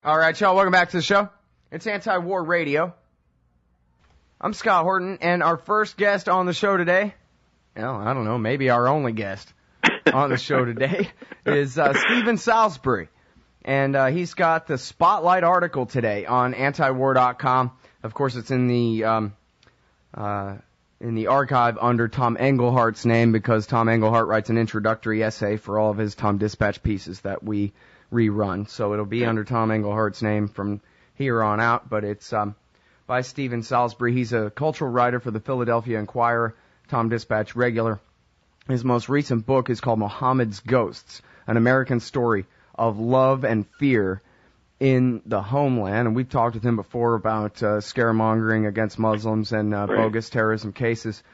All right, y'all, welcome back to the show. It's Anti-War Radio. I'm Scott Horton, and our first guest on the show today, well, I don't know, maybe our only guest on the show today, is Stephan Salisbury. And he's got the Spotlight article today on antiwar.com. Of course, it's in the archive under Tom Englehart's name, because Tom Englehart writes an introductory essay for all of his Tom Dispatch pieces that we rerun. So it'll be under Tom Englehart's name from here on out, but it's by Stephan Salisbury. He's a cultural writer for the Philadelphia Inquirer, Tom Dispatch regular. His most recent book is called Mohamed's Ghosts, an American story of love and fear in the Homeland. And we've talked with him before about scaremongering against Muslims and bogus terrorism cases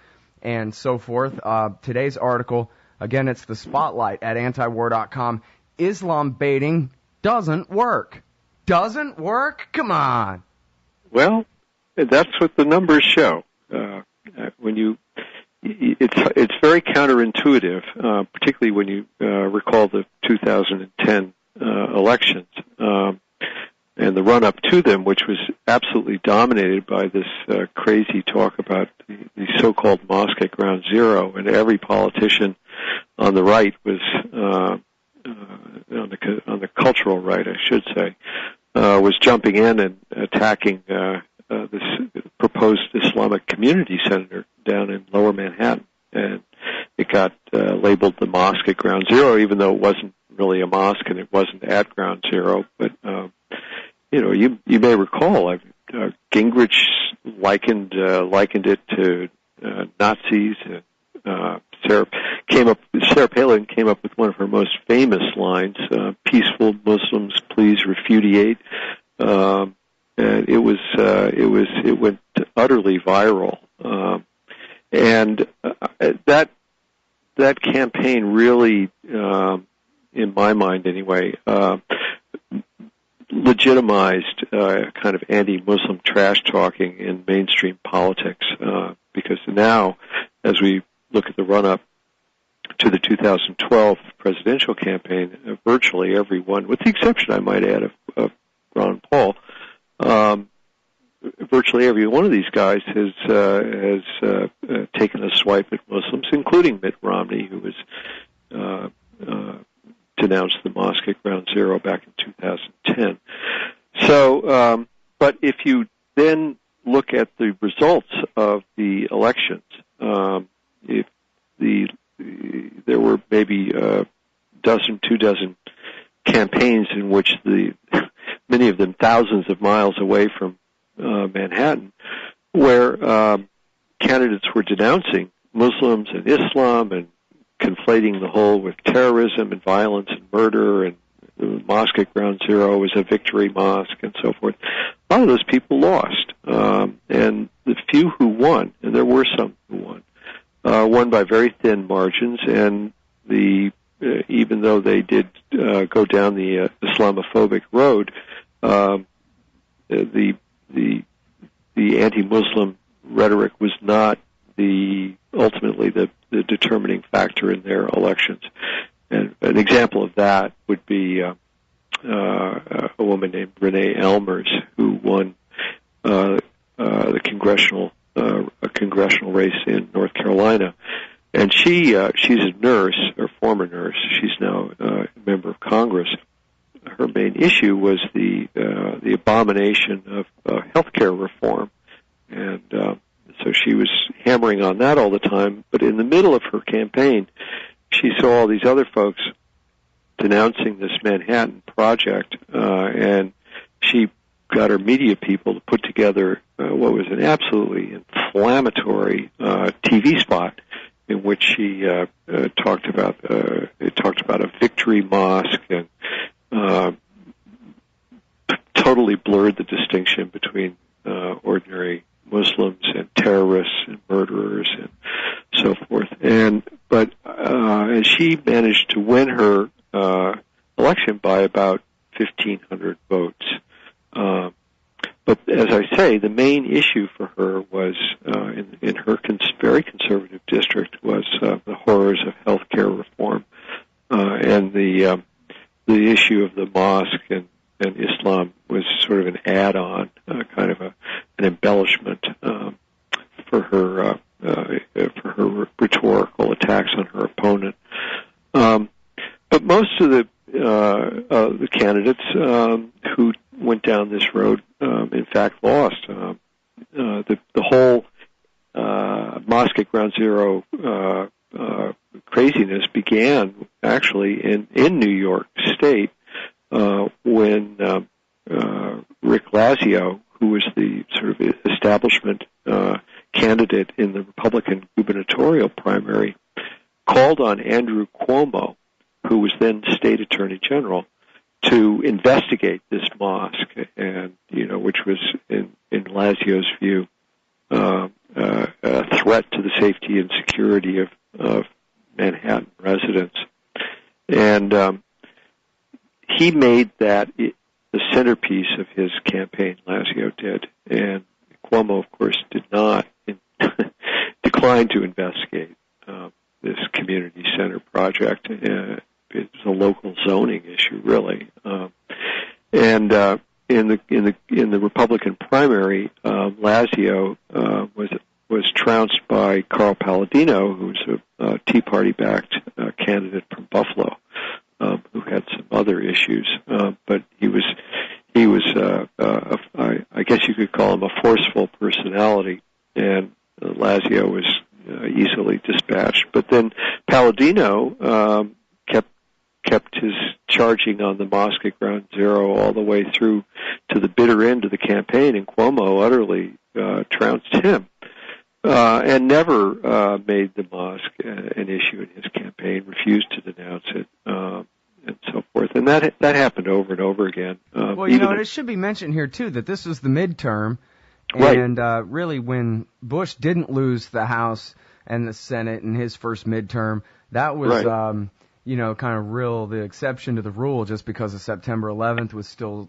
and so forth. Today's article, again, it's the Spotlight at antiwar.com. Islam baiting doesn't work. Doesn't work? Come on. Well, that's what the numbers show. It's very counterintuitive, particularly when you recall the 2010 elections and the run-up to them, which was absolutely dominated by this crazy talk about the so-called mosque at Ground Zero, and every politician on the right was on the cultural right, I should say, was jumping in and attacking this proposed Islamic community center down in Lower Manhattan, and it got labeled the mosque at Ground Zero, even though it wasn't really a mosque and it wasn't at Ground Zero. But you may recall, Gingrich likened it to Nazis. Sarah Palin came up with one of her most famous lines: "Peaceful Muslims, please repudiate." And it went utterly viral, and that campaign really, in my mind anyway, legitimized kind of anti-Muslim trash talking in mainstream politics, because now, as we look at the run-up to the 2012 presidential campaign, virtually everyone, with the exception, I might add, of Ron Paul, virtually every one of these guys has taken a swipe at Muslims, including Mitt Romney, who was denounced the mosque at Ground Zero back in 2010. So, but if you then look at the results of the elections, there were maybe a dozen, 24 campaigns in which many of them thousands of miles away from Manhattan, where candidates were denouncing Muslims and Islam and conflating the whole with terrorism and violence and murder, and the mosque at Ground Zero was a victory mosque and so forth. A lot of those people lost, and the few who won, and there were some who won by very thin margins, and even though they did go down the Islamophobic road, the anti-Muslim rhetoric was not ultimately the determining factor in their elections. And an example of that would be a woman named Renee Elmers, who won a congressional race in North Carolina, and she's a nurse, or former nurse. She's now a member of Congress. Her main issue was the abomination of healthcare reform, and so she was hammering on that all the time. But in the middle of her campaign, she saw all these other folks denouncing this Manhattan project, and she got her media people to put together what was an absolutely inflammatory TV spot in which she talked about a victory mosque, and totally blurred the distinction between ordinary Muslims and terrorists and murderers and so forth. And she managed to win her election by about 1,500 votes. But as I say, the main issue for her was in her very conservative district was the horrors of health care reform and the issue of the mosque and Islam was sort of an add-on, kind of an embellishment for her rhetorical attacks on her opponent. But most of the candidates who went down this road, in fact, lost. The whole mosque at Ground Zero craziness began actually in New York State when Rick Lazio, who was the sort of establishment candidate in the Republican gubernatorial primary, called on Andrew Cuomo, who was then state attorney general, to investigate this mosque, and which was in Lazio's view a threat to the safety and security of Manhattan residents, and he made that the centerpiece of his campaign. Lazio did, and Cuomo, of course, did not decline to investigate this community center project. It's a local zoning issue, really, and in the Republican primary, Lazio was trounced by Carl Palladino, who was a Tea Party-backed candidate from Buffalo, who had some other issues, but he was I guess you could call him a forceful personality, and Lazio was easily dispatched. But then Palladino kept his charging on the mosque at Ground Zero all the way through to the bitter end of the campaign, and Cuomo utterly trounced him, and never made the mosque an issue in his campaign, refused to denounce it, and so forth. And that happened over and over again. Well, it should be mentioned here, too, that this was the midterm, and really when Bush didn't lose the House and the Senate in his first midterm, that was... kind of the exception to the rule, just because of September 11th was still,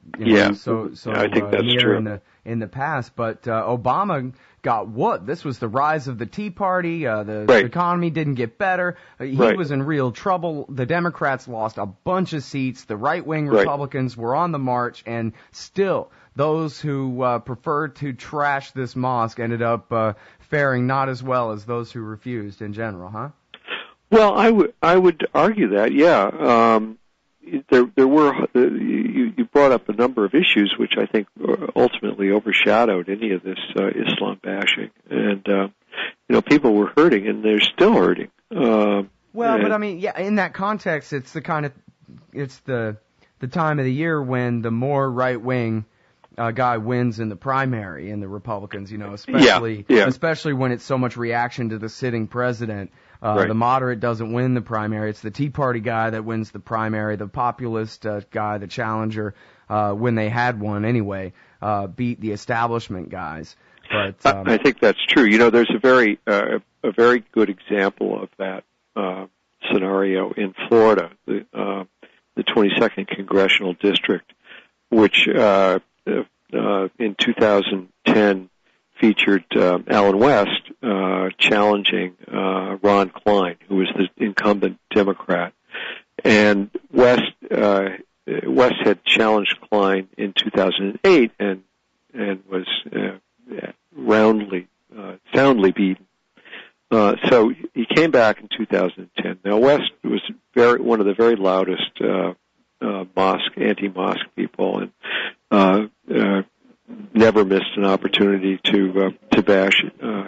so I think that's near true. in the past. But Obama got whooped. This was the rise of the Tea Party. The economy didn't get better. He was in real trouble. The Democrats lost a bunch of seats. The right-wing Republicans were on the march, and still those who preferred to trash this mosque ended up faring not as well as those who refused in general, huh? Well, I would argue that, yeah. There were you brought up a number of issues which I think ultimately overshadowed any of this Islam bashing, and people were hurting, and they're still hurting. But I mean, in that context, it's the time of the year when the more right wing guy wins in the primary in the Republicans, especially when it's so much reaction to the sitting president. The moderate doesn't win the primary. It's the Tea Party guy that wins the primary. The populist guy, the challenger, when they had one anyway, beat the establishment guys. But I think that's true. There's a very good example of that scenario in Florida, the 22nd congressional district, which in 2010 featured Alan West challenging Ron Klein, who was the incumbent Democrat. And West had challenged Klein in 2008 and was soundly beaten. So he came back in 2010. Now West was one of the very loudest anti-mosque people, and never missed an opportunity to bash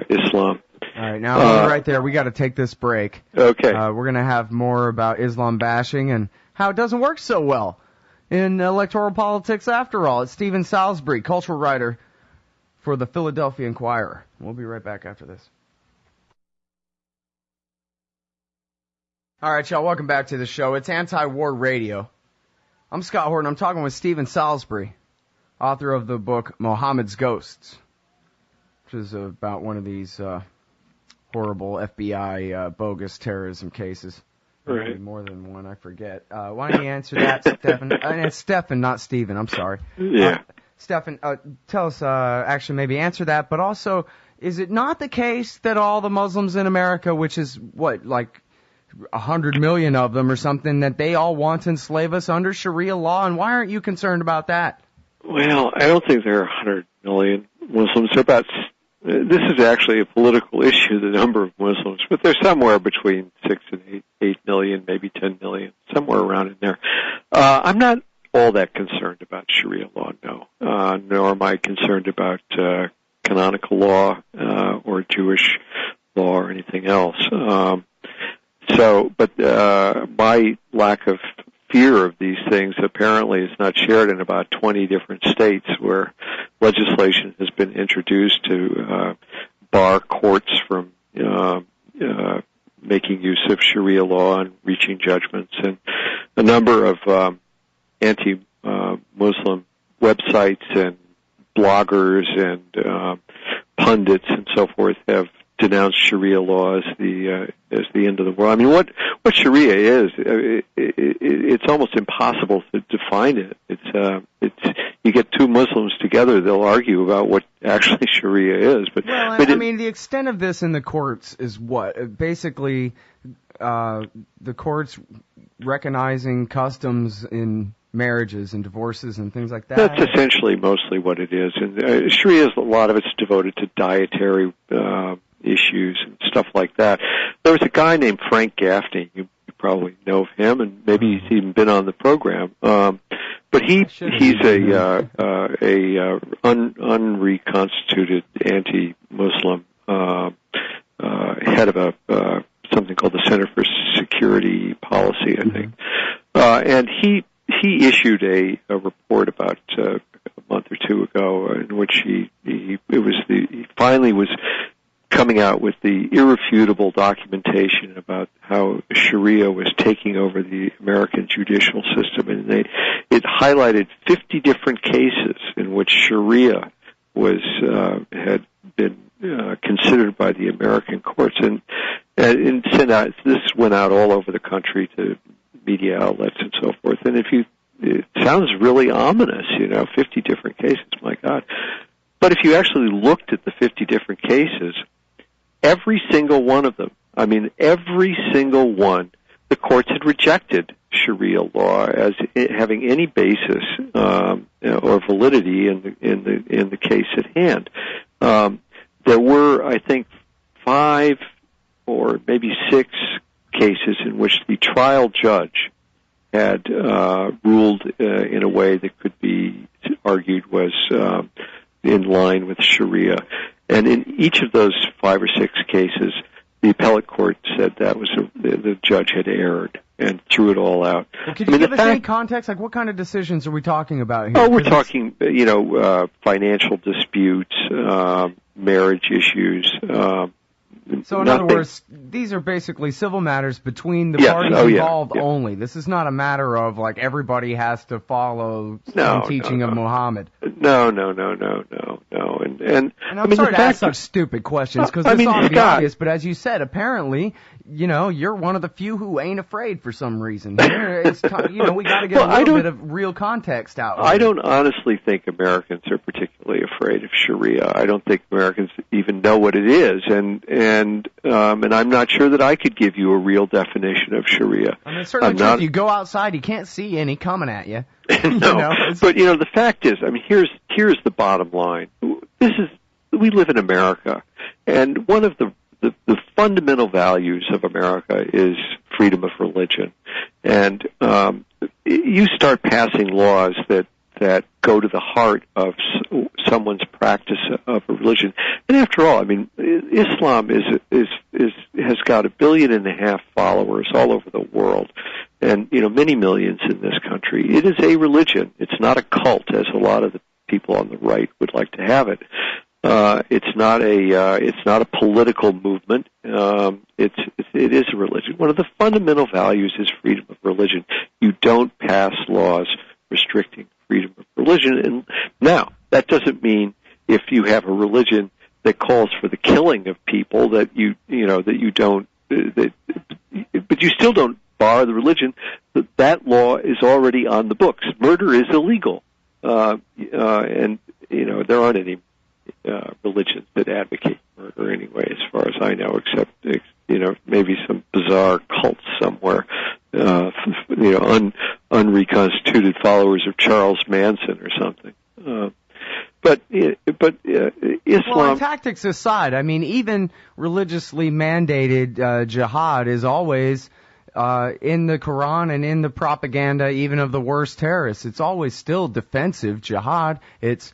Islam. All right, now right there, we got to take this break. Okay. We're going to have more about Islam bashing and how it doesn't work so well in electoral politics after all. It's Stephan Salisbury, cultural writer for the Philadelphia Inquirer. We'll be right back after this. All right, y'all, welcome back to the show. It's Anti-War Radio. I'm Scott Horton. I'm talking with Stephan Salisbury, author of the book Mohamed's Ghosts, which is about one of these horrible FBI bogus terrorism cases. Right. Maybe more than one, I forget. Why don't you answer that, Stephan? It's Stephan, not Stephen. I'm sorry. Yeah. Stephan, tell us, actually maybe answer that, but also, is it not the case that all the Muslims in America, which is, 100 million of them or something, that they all want to enslave us under Sharia law, and why aren't you concerned about that? Well, I don't think there are 100 million Muslims. They're about. This is actually a political issue, the number of Muslims, but they're somewhere between 6 and 8 million, maybe 10 million, somewhere around in there. I'm not all that concerned about Sharia law, no, nor am I concerned about canonical law or Jewish law or anything else. But my lack of fear of these things apparently is not shared in about 20 different states where legislation has been introduced to bar courts from making use of Sharia law and reaching judgments, and a number of anti-Muslim websites and bloggers and pundits and so forth have denounced Sharia law as the end of the world. I mean, what Sharia is, it's almost impossible to define it. It's you get two Muslims together, they'll argue about what actually Sharia is. But I mean, the extent of this in the courts is what basically the courts recognizing customs in marriages and divorces and things like that. That's essentially mostly what it is. And Sharia, a lot of it's devoted to dietary issues and stuff like that. There was a guy named Frank Gaffney. You probably know of him, and maybe he's even been on the program. But he's a unreconstituted anti-Muslim head of something called the Center for Security Policy, I think. And he issued a report about a month or two ago in which he finally was coming out with the irrefutable documentation about how Sharia was taking over the American judicial system, and it highlighted 50 different cases in which Sharia had been considered by the American courts, and this went out all over the country to media outlets and so forth. And it sounds really ominous, 50 different cases, my God. But if you actually looked at the 50 different cases, every single one of them, every single one, the courts had rejected Sharia law as having any basis or validity in the case at hand. There were, I think, 5 or maybe 6 cases in which the trial judge had ruled in a way that could be argued was in line with Sharia. And in each of those 5 or 6 cases, the appellate court said that was the judge had erred and threw it all out. Well, could you give us any context? Like, what kind of decisions are we talking about here? Oh, we're talking, financial disputes, marriage issues. So in other words, these are basically civil matters between the parties involved only. This is not a matter of like everybody has to follow some teaching of Mohamed. No. And I'm sorry to ask such stupid questions because this ought to be obvious, but as you said, apparently, you're one of the few who ain't afraid for some reason. We got to get a little bit of real context out. I don't honestly think Americans are particularly afraid of Sharia. I don't think Americans even know what it is, and I'm not sure that I could give you a real definition of Sharia. I mean, it's certainly true. If you go outside, you can't see any coming at you. No, but the fact is, here's the bottom line. We live in America, and one of the fundamental values of America is freedom of religion. And you start passing laws that go to the heart of someone's practice of a religion. And after all, Islam has got 1.5 billion followers all over the world, and many millions in this country. It is a religion. It's not a cult, as a lot of the people on the right would like to have it. It's not a political movement. It is a religion. One of the fundamental values is freedom of religion. You don't pass laws restricting freedom of religion. And now, that doesn't mean if you have a religion that calls for the killing of people but you still don't bar the religion. That law is already on the books. Murder is illegal. And there aren't any religions that advocate murder anyway, as far as I know, except maybe some bizarre cult somewhere, unreconstituted followers of Charles Manson or something. But Islam. Well, and tactics aside, I mean, even religiously mandated jihad is always in the Quran and in the propaganda, even of the worst terrorists. It's always still defensive jihad. It's,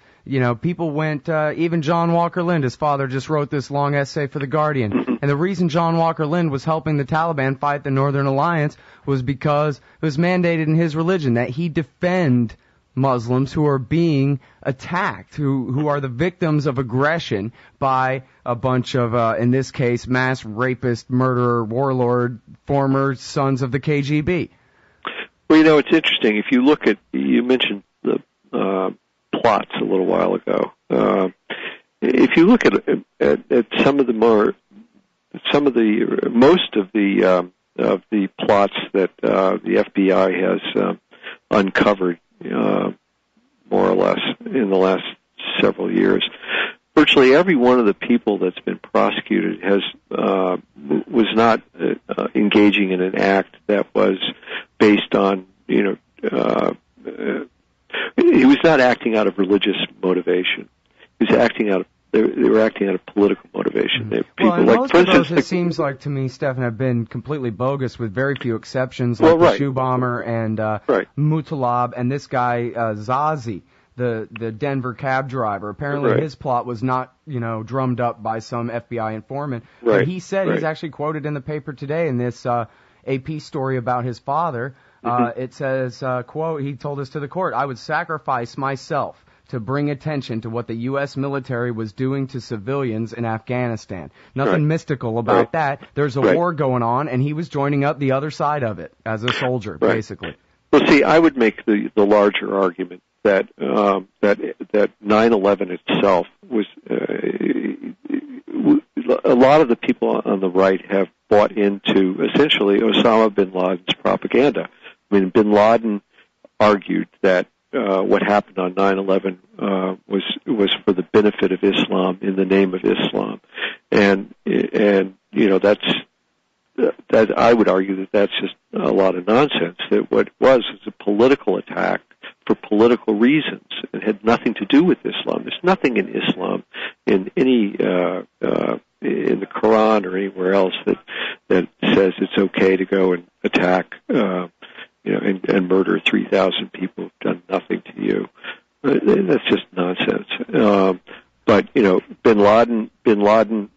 people went, even John Walker Lind, his father just wrote this long essay for The Guardian. Mm-hmm. And the reason John Walker Lind was helping the Taliban fight the Northern Alliance was because it was mandated in his religion that he defend Muslims who are being attacked, who are the victims of aggression by a bunch of, in this case, mass rapist, murderer, warlord, former sons of the KGB. Well, it's interesting. If you look at, you mentioned the plots a little while ago. If you look at most of the plots that the FBI has uncovered, more or less, in the last several years, virtually every one of the people that's been prosecuted was not engaging in an act that was based on, he was not acting out of religious motivation. He was acting out of, they were acting out of political motivation. Well, and most of those, it seems like to me, Stephan, have been completely bogus with very few exceptions, like the shoe bomber and Mutalab and this guy Zazi, the Denver cab driver. Apparently his plot was not, drummed up by some FBI informant. But he said, he's actually quoted in the paper today in this AP story about his father. It says, quote, he told us to the court, "I would sacrifice myself to bring attention to what the U.S. military was doing to civilians in Afghanistan." Nothing mystical about that. There's a war going on, and he was joining up the other side of it as a soldier, basically. Well, see, I would make the larger argument that that 9/11 itself was a lot of the people on the right have bought into essentially Osama bin Laden's propaganda. I mean, bin Laden argued that what happened on 9/11 was for the benefit of Islam in the name of Islam, and that I would argue that that's just a lot of nonsense. That what it was a political attack for political reasons. It had nothing to do with Islam. There's nothing in Islam in any in the Quran or anywhere else that says it's okay to go and attack and murder 3,000 people who've done nothing to you. That's just nonsense. But bin Laden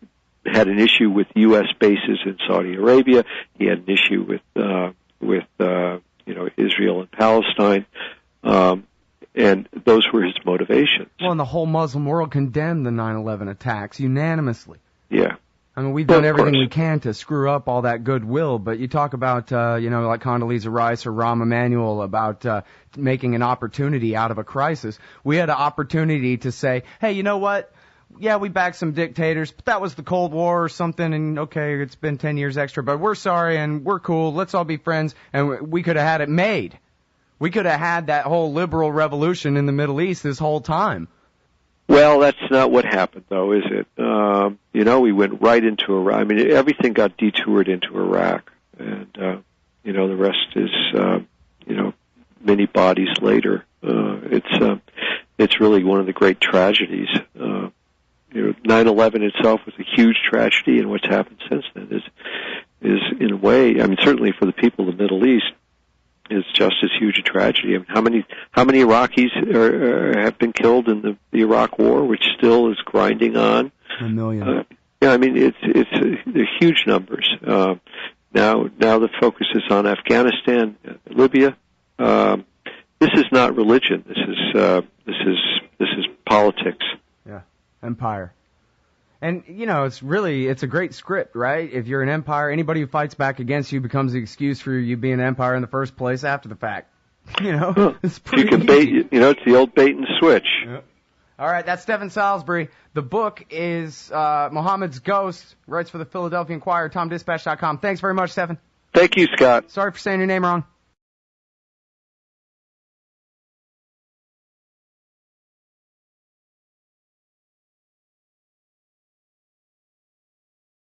had an issue with U.S. bases in Saudi Arabia. He had an issue with Israel and Palestine, and those were his motivations. Well, and the whole Muslim world condemned the 9/11 attacks unanimously. Yeah. I mean, we've done everything we can to screw up all that goodwill, but you talk about, like Condoleezza Rice or Rahm Emanuel about making an opportunity out of a crisis. We had an opportunity to say, hey, you know what? Yeah, we backed some dictators, but that was the Cold War or something, and okay, it's been 10 years extra, but we're sorry and we're cool. Let's all be friends, and we could have had it made. We could have had that whole liberal revolution in the Middle East this whole time. Well, that's not what happened, though, is it? We went right into Iraq. I mean, everything got detoured into Iraq, and the rest is, many bodies later. It's really one of the great tragedies. 9/11 itself was a huge tragedy, and what's happened since then is in a way, I mean, certainly for the people of the Middle East, is just as huge a tragedy. I mean, how many Iraqis have been killed in the Iraq War, which still is grinding on? 1 million. I mean, they're huge numbers. Now the focus is on Afghanistan, Libya. This is not religion. This is politics. Yeah, empire. And, it's a great script, right? If you're an empire, anybody who fights back against you becomes the excuse for you being an empire in the first place after the fact. It's pretty you can easy. bait, it's the old bait and switch. Yep. All right, that's Stephan Salisbury. The book is Mohammed's Ghost, writes for the Philadelphia Inquirer, TomDispatch.com. Thanks very much, Stephan. Thank you, Scott. Sorry for saying your name wrong.